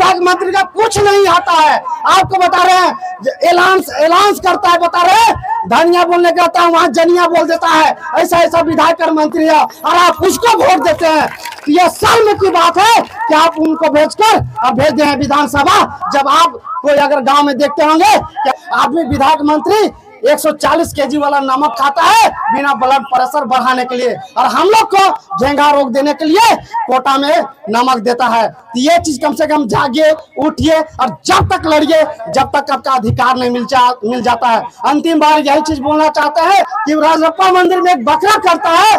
विधायक मंत्री का कुछ नहीं आता है। आपको बता रहे हैं, एलान करता है, बता रहे हैं धनिया बोलने कहता है, वहां जनिया बोल देता है। ऐसा ऐसा विधायक और मंत्री है और आप उसको वोट देते हैं। तो ये शर्म की बात है कि आप उनको भेजकर और भेज दे विधानसभा। जब आप कोई अगर गांव में देखते होंगे कि आदमी विधायक मंत्री 140 केजी वाला नमक खाता है बिना ब्लड प्रेशर बढ़ाने के लिए, और हम लोग को झेंगा रोक देने के लिए कोटा में नमक देता है। तो ये चीज कम से कम जागिए, उठिए और जब तक लड़िए जब तक आपका अधिकार नहीं मिल जाता है। अंतिम बार यही चीज बोलना चाहते हैं कि राजरप्पा मंदिर में एक बकरा करता है,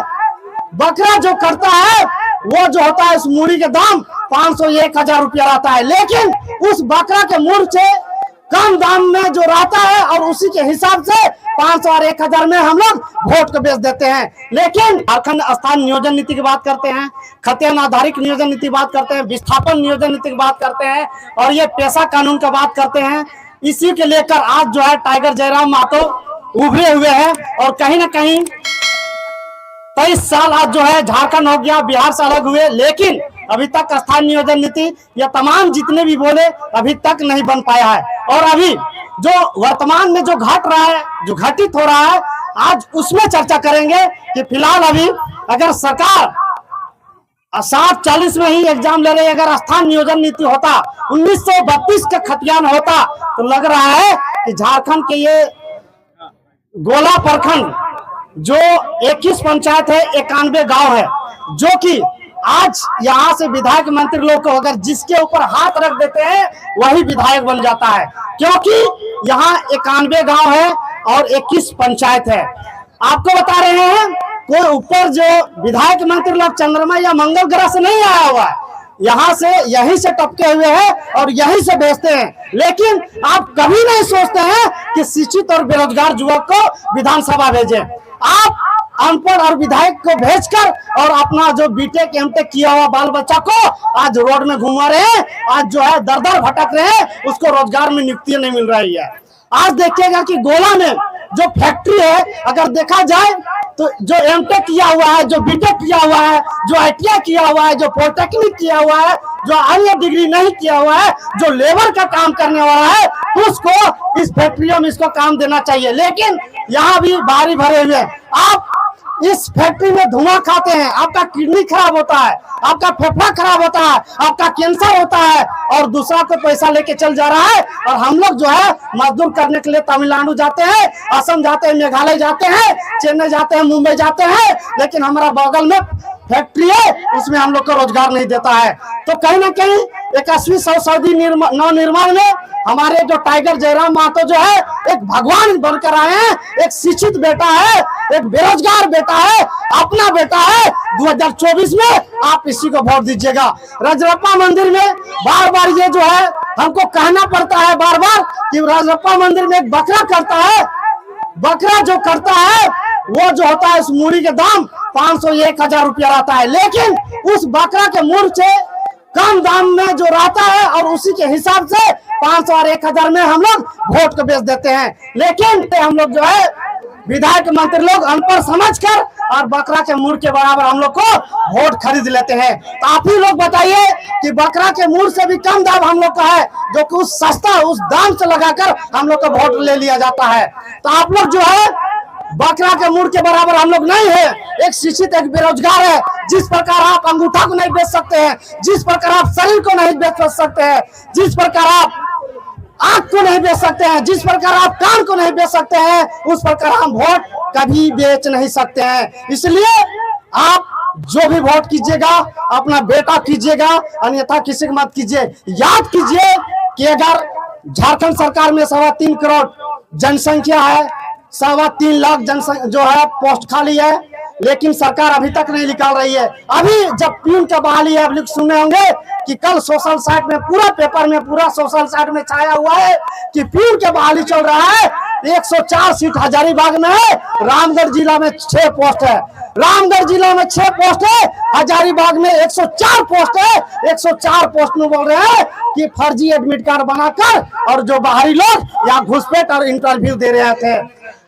बकरा जो करता है वो जो होता है उस मूड़ी के दाम 500-1000 रुपया रहता है, लेकिन उस बकरा के मूड़ से कम दाम में जो रहता है और उसी के हिसाब से 500 और 1000 में हम लोग वोट को बेच देते हैं। लेकिन झारखंड स्थान नियोजन नीति की बात करते हैं, खतियान आधारित नियोजन नीति बात करते हैं, विस्थापन नियोजन नीति की बात करते हैं और ये पेशा कानून का बात करते हैं। इसी के लेकर आज जो है टाइगर जयराम महतो उभरे हुए हैं और कहीं ना कहीं 23 साल आज जो है झारखंड हो गया, बिहार से अलग हुए, लेकिन अभी तक स्थान नियोजन नीति या तमाम जितने भी बोले अभी तक नहीं बन पाया है। और अभी जो वर्तमान में जो घट रहा है, जो घटित हो रहा है, आज उसमें चर्चा करेंगे कि फिलहाल अभी अगर सरकार 60-40 में ही एग्जाम ले रही, अगर स्थान नियोजन नीति होता 1932 का खतियान होता तो लग रहा है कि झारखंड के ये गोला प्रखंड जो 21 पंचायत है, 91 गांव है, जो कि आज यहाँ से विधायक मंत्री लोग को अगर जिसके ऊपर हाथ रख देते हैं वही विधायक बन जाता है, क्योंकि यहाँ 91 गांव है और 21 पंचायत है। आपको बता रहे हैं कोई ऊपर जो विधायक मंत्री लोग चंद्रमा या मंगल ग्रह से नहीं आया हुआ है, यहाँ से यहीं से टपके हुए हैं और यहीं से भेजते हैं। लेकिन आप कभी नहीं सोचते हैं कि शिक्षित और बेरोजगार युवक को विधानसभा भेजें। आप अनपढ़ और विधायक को भेजकर और अपना जो बीटेक एमटेक किया हुआ बाल बच्चा को आज रोड में घुमा रहे हैं, आज जो है दर दर भटक रहे हैं, उसको रोजगार में नियुक्ति नहीं मिल रही है। आज देखिएगा कि गोला में जो फैक्ट्री है, अगर देखा जाए तो जो एमटेक किया हुआ है, जो बीटेक किया हुआ है, जो आईटीआई किया हुआ है, जो पॉलिटेक्निक किया हुआ है, जो अन्य डिग्री नहीं किया हुआ है, जो लेबर का काम करने वाला है, उसको इस फैक्ट्रियों में इसको काम देना चाहिए। लेकिन यहाँ भी बाहरी भरे हुए, आप इस फैक्ट्री में धुआं खाते हैं, आपका किडनी खराब होता है, आपका फेफड़ा खराब होता है, आपका कैंसर होता है और दूसरा को पैसा लेके चल जा रहा है। और हम लोग जो है मजदूर करने के लिए तमिलनाडु जाते हैं, असम जाते हैं, मेघालय जाते हैं, चेन्नई जाते हैं, मुंबई जाते हैं, लेकिन हमारा बगल में फैक्ट्री है, उसमें हम लोग को रोजगार नहीं देता है। तो कहीं ना कहीं 21वीं सदी नवनिर्माण में हमारे जो टाइगर जयराम महतो जो है एक भगवान बनकर आए हैं, एक शिक्षित बेटा है, एक बेरोजगार बेटा है, अपना बेटा है। 2024 में आप इसी को वोट दीजिएगा। राजरप्पा मंदिर में बार बार ये जो है हमको कहना पड़ता है बार बार कि राजरप्पा मंदिर में एक बकरा करता है, बकरा जो करता है वो जो होता है उस मूड़ी के दाम 500-1000 रुपया रहता है, लेकिन उस बकरा के मूड़ से कम दाम में जो रहता है और उसी के हिसाब से 500 और 1000 में हम लोग वोट को बेच देते हैं। लेकिन हम लोग जो है विधायक मंत्री लोग अनपढ़ समझकर और बकरा के मूड़ के बराबर हम लोग को वोट खरीद लेते हैं। तो आप ही लोग बताइए कि बकरा के मूड़ से भी कम दाम हम लोग का है, जो कि उस सस्ता उस दाम से लगाकर हम लोग का वोट ले लिया जाता है। तो आप लोग जो है बकरा के मूड़ के बराबर हम लोग नहीं है। एक शिक्षित एक बेरोजगार है, जिस प्रकार आप अंगूठा को नहीं बेच सकते हैं, जिस प्रकार आप शरीर को नहीं बेच सकते हैं, जिस प्रकार आप आंख को नहीं बेच सकते हैं, जिस प्रकार आप कान को नहीं बेच सकते हैं, उस प्रकार हम वोट कभी बेच नहीं सकते हैं। इसलिए आप जो भी वोट कीजिएगा अपना बेटा कीजिएगा, अन्यथा किसी को मत कीजिए। याद कीजिए कि अगर झारखंड सरकार में 3.25 करोड़ जनसंख्या है, 3.25 लाख जनसंख्या जो है पोस्ट खाली है, लेकिन सरकार अभी तक नहीं निकाल रही है। अभी जब प्यून का बहाली है, आप लोग सुने होंगे कि कल सोशल साइट में पूरा पेपर में पूरा सोशल साइट में छाया हुआ है कि प्यून के बहाली चल रहा है। 104 सीट हजारीबाग में है, रामगढ़ जिला में 6 पोस्ट है, रामगढ़ जिला में 6 पोस्ट है, हजारीबाग में 104 पोस्ट है। 104 पोस्ट में बोल रहे हैं कि फर्जी एडमिट कार्ड बनाकर और जो बाहरी लोग यहाँ घुसपैठ और इंटरव्यू दे रहे थे।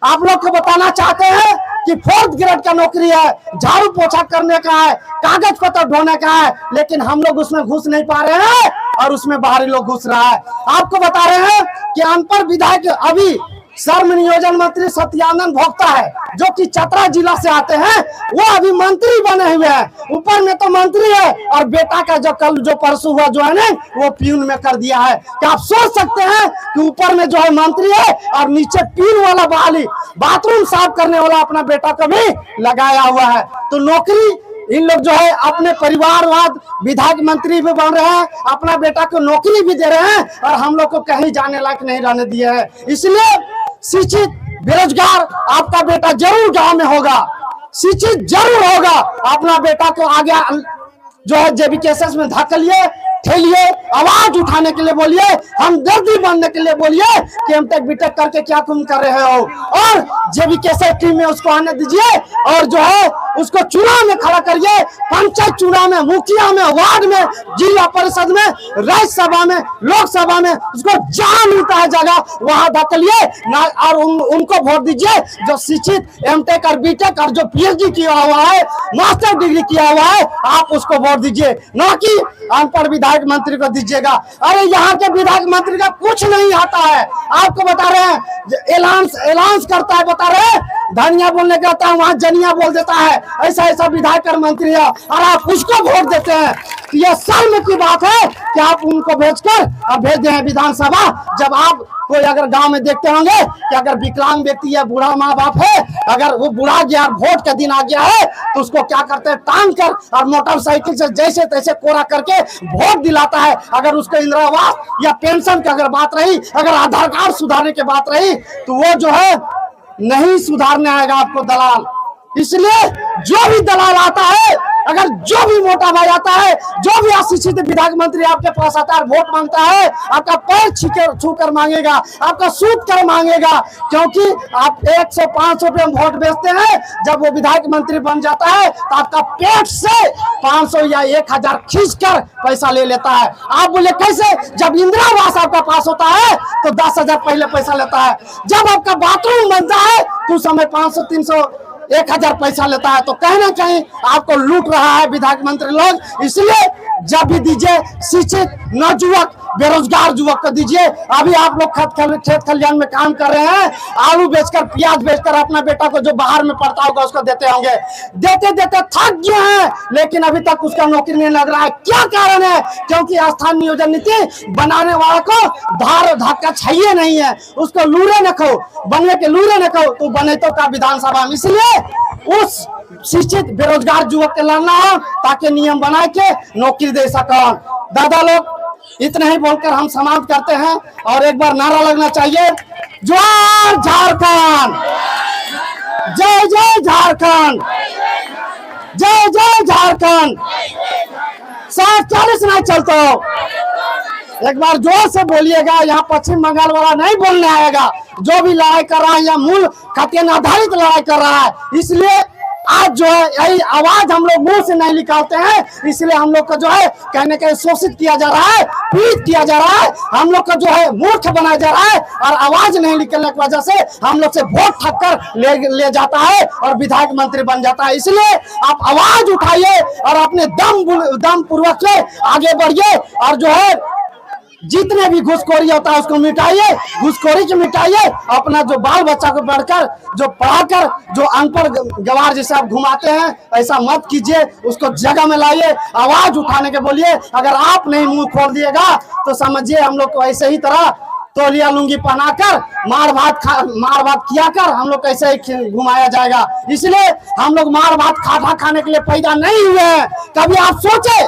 आप लोग को बताना चाहते हैं कि 4th ग्रेड का नौकरी है, झाड़ू पोछा करने का है, कागज पत्र ढोने का है, लेकिन हम लोग उसमें घुस नहीं पा रहे हैं। और उसमें बाहरी लोग घुस रहा है। आपको बता रहे हैं कि अनपढ़ विधायक अभी श्रम नियोजन मंत्री सत्यानंद भोक्ता है, जो कि चतरा जिला से आते हैं, वो अभी मंत्री बने हुए हैं। ऊपर में तो मंत्री है और बेटा का जो परसों हुआ जो है ना, वो प्यून में कर दिया है। क्या आप सोच सकते हैं कि ऊपर में जो है मंत्री है और नीचे प्यून वाला बहाली, बाथरूम साफ करने वाला अपना बेटा को भी लगाया हुआ है। तो नौकरी इन लोग जो है अपने परिवारवाद, विधायक मंत्री भी बन रहे हैं, अपना बेटा को नौकरी भी दे रहे हैं और हम लोग को कहीं जाने लायक नहीं रहने दिए हैं। इसलिए शिक्षित बेरोजगार आपका बेटा जरूर गांव में होगा, शिक्षित जरूर होगा। अपना बेटा को आगे जो है जेबीकेएसएस में धकेलिए, ठेलिए, आवाज उठाने के लिए बोलिए, हमदर्दी बनने के लिए बोलिए कि एमटेक बीटेक करके क्या तुम कर रहे हो, और जेबीकेएसएस टीम में उसको आने दीजिए और जो है उसको चुनाव में खड़ा करिए, पंचायत चुनाव में, मुखिया में, वार्ड में, जिला परिषद में, राज्यसभा में, लोकसभा में, उसको जहां मिलता है जगह वहां धकेलिए ना, और उनको वोट दीजिए जो शिक्षित एमटेक और बीटेक और जो पीएचडी किया हुआ है, मास्टर डिग्री किया हुआ है, आप उसको वोट दीजिए, ना कि अनपढ़ विधायक मंत्री को दीजिएगा। अरे यहाँ के विधायक मंत्री का कुछ नहीं आता है। आपको बता रहे हैं, एलांस करता है, बता रहे हैं धनिया बोलने का आता है, वहां जनिया बोल देता है। ऐसा ऐसा विधायक और मंत्री है और आप उसको वोट देते हैं। तो यह शर्म की बात है कि आप उनको भेजकर और भेज दे विधानसभा। जब आप कोई अगर गांव में देखते होंगे कि अगर विकलांग व्यक्ति या बूढ़ा माँ बाप है, अगर वो बुढ़ा गया और वोट का दिन आ गया है, तो उसको क्या करते हैं, टांग कर और मोटरसाइकिल से जैसे तैसे कोरा करके वोट दिलाता है। अगर उसको इंदिरा आवास या पेंशन की अगर बात रही, अगर आधार कार्ड सुधारने की बात रही, तो वो जो है नहीं सुधारने आएगा आपको दलाल। इसलिए जो भी दलाल आता है, अगर जो भी मोटा भाई आता है, जो भी अशिक्षित विधायक मंत्री आपके पास आता है, वोट मांगता है, आपका पैर छू कर मांगेगा, आपका सूत कर मांगेगा, क्योंकि आप 100-500 रुपये में वोट बेचते हैं। जब वो विधायक मंत्री बन जाता है तो आपका पेट से 500 या 1000 खींच कर पैसा ले लेता है। आप बोले कैसे? जब इंदिरा आवास आपका पास होता है तो 10,000 पहले पैसा लेता है। जब आपका बाथरूम बनता है तो उस समय 500, 300, 1000 पैसा लेता है। तो कहीं ना कहीं आपको लूट रहा है विधायक मंत्री लोग। इसलिए जब भी दीजिए शिक्षित नौजुवक, बेरोजगार युवक को दीजिए। अभी आप लोग खेत खलिहान में काम कर रहे हैं, आलू बेचकर, प्याज बेचकर अपना बेटा को जो बाहर में पढ़ता होगा उसको देते होंगे, देते देते थक गए हैं, लेकिन अभी तक उसका नौकरी नहीं लग रहा है। क्या कारण है? क्योंकि स्थान नियोजन नीति बनाने वाला को धार धक्का चाहिए नहीं है, उसको लूरे न खाओ, बनने के लूरे न खाओ, तो बने तो का विधानसभा में। इसलिए उस शिक्षित बेरोजगार युवक के लड़ना हो ताकि नियम बना के नौकरी दे सको। दादा लोग, इतना ही बोलकर हम समाप्त करते हैं और एक बार नारा लगना चाहिए, जोहार झारखंड, जय जय झारखंड, जय जय झारखंड। 40 नहीं चलता, एक बार जोर से बोलिएगा। यहाँ पश्चिम बंगाल वाला नहीं बोलने आएगा, जो भी लड़ाई कर रहा है या मूल खतियान आधारित लड़ाई कर रहा है। इसलिए आज जो है यही आवाज हम लोग मुंह से नहीं निकालते हैं, इसलिए हम लोग को जो है कहने के शोषित किया जा रहा है, पीड़ित किया जा रहा है, हम लोग को जो है मूर्ख बनाया जा रहा है, और आवाज नहीं निकलने की वजह से हम लोग से वोट ठग कर ले जाता है और विधायक मंत्री बन जाता है। इसलिए आप आवाज उठाइए और अपने दम पूर्वक से आगे बढ़िए, और जो है जितने भी घुसखोरी होता है उसको मिटाइए, घुसखोरी को मिटाइए। अपना जो बाल बच्चा को बढ़कर, जो पढ़ाकर, जो अनपढ़ गवार जैसे आप घुमाते हैं, ऐसा मत कीजिए, उसको जगह में लाइए, आवाज उठाने के बोलिए। अगर आप नहीं मुंह खोल दिएगा तो समझिए हम लोग को ऐसे ही तरह तौलिया लुंगी पहनाकर मार भात किया कर हम लोग कैसे ही घुमाया जाएगा। इसलिए हम लोग मार भात खाना खाने के लिए पैदा नहीं हुए हैं। कभी आप सोचे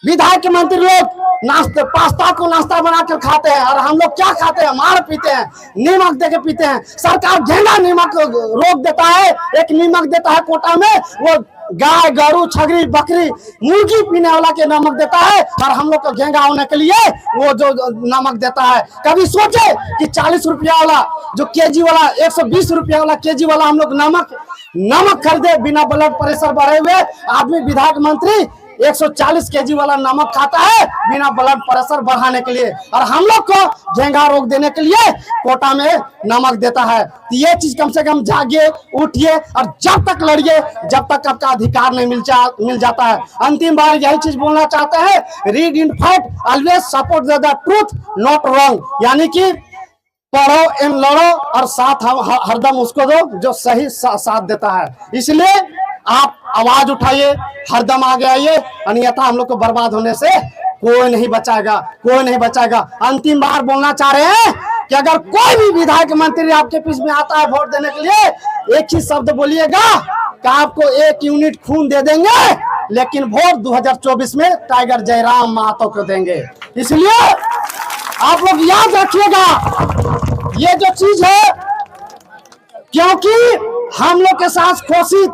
विधायक मंत्री लोग नाश्ते पास्ता को नाश्ता बना कर खाते हैं, और हम लोग क्या खाते हैं? मार पीते हैं, नीमक देके पीते हैं। सरकार घेंगा नीमक रोक देता है, एक नीमक देता है कोटा में, वो गाय, गरू, छगरी, बकरी, मुर्गी पीने वाला के नमक देता है, और हम लोग को घेंगा होने के लिए वो जो नमक देता है। कभी सोचे कि 40 रुपया वाला जो केजी वाला, 120 रुपया वाला केजी वाला हम लोग नमक खरीदे, बिना ब्लड प्रेशर बढ़े हुए आदमी विधायक मंत्री 140 केजी वाला नमक खाता है बिना ब्लड प्रेशर बढ़ाने के लिए, और हम लोग को झेंगा रोग देने के लिए कोटा में नमक देता है। तो ये चीज कम से कम जागिए, उठिए और जब तक लड़िए जब तक आपका अधिकार नहीं मिल जाता है। अंतिम बार यही चीज बोलना चाहते हैं, read in fight always support the truth not wrong, यानी कि पढ़ो एवं लड़ो और साथ हरदम उसको दो जो सही साथ देता है। इसलिए आप आवाज उठाइए, हरदम आगे आइए, अन्यथा हम लोग को बर्बाद होने से कोई नहीं बचाएगा, कोई नहीं बचाएगा। अंतिम बार बोलना चाह रहे हैं कि अगर कोई भी विधायक मंत्री आपके बीच में आता है वोट देने के लिए, एक ही शब्द बोलिएगा कि आपको 1 यूनिट खून दे देंगे, लेकिन वोट 2024 में टाइगर जयराम महतो को देंगे। इसलिए आप लोग याद रखिएगा ये जो चीज है, क्योंकि हम लोग के साथ शोषित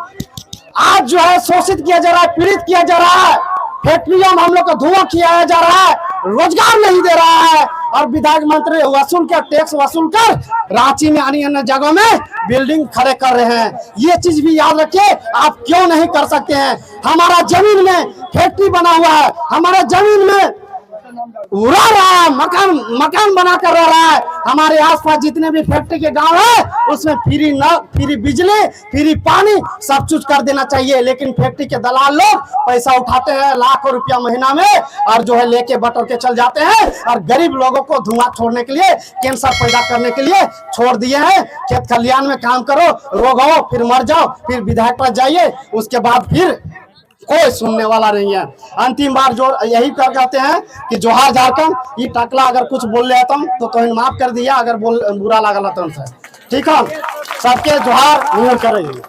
आज जो है शोषित किया जा रहा है, पीड़ित किया जा रहा है, फैक्ट्रियों में हम लोग को धुआं किया जा रहा है, रोजगार नहीं दे रहा है, और विधायक मंत्री वसूल कर टैक्स वसूल कर रांची में अन्य जगहों में बिल्डिंग खड़े कर रहे हैं। ये चीज भी याद रखिए, आप क्यों नहीं कर सकते हैं। हमारा जमीन में फैक्ट्री बना हुआ है, हमारा जमीन में उड़ा रहा है, मकान बना कर रह रहा है। हमारे आसपास जितने भी फैक्ट्री के गांव है उसमें फ्री बिजली, फ्री पानी सब कुछ कर देना चाहिए, लेकिन फैक्ट्री के दलाल लोग पैसा उठाते हैं लाखों रुपया महीना में, और जो है लेके बटोर के चल जाते हैं, और गरीब लोगों को धुआं छोड़ने के लिए, कैंसर पैदा करने के लिए छोड़ दिए हैं। खेत खलियान में काम करो, रोग हो, फिर मर जाओ, फिर विधायक पर जाइए, उसके बाद फिर कोई सुनने वाला नहीं है। अंतिम बार जो यही कर कहते हैं कि जोहार झारखंड। ये टकला अगर कुछ बोल रहे तो माफ कर दिया, अगर बुरा लगा तो ठीक है। सबके जोहार करेंगे।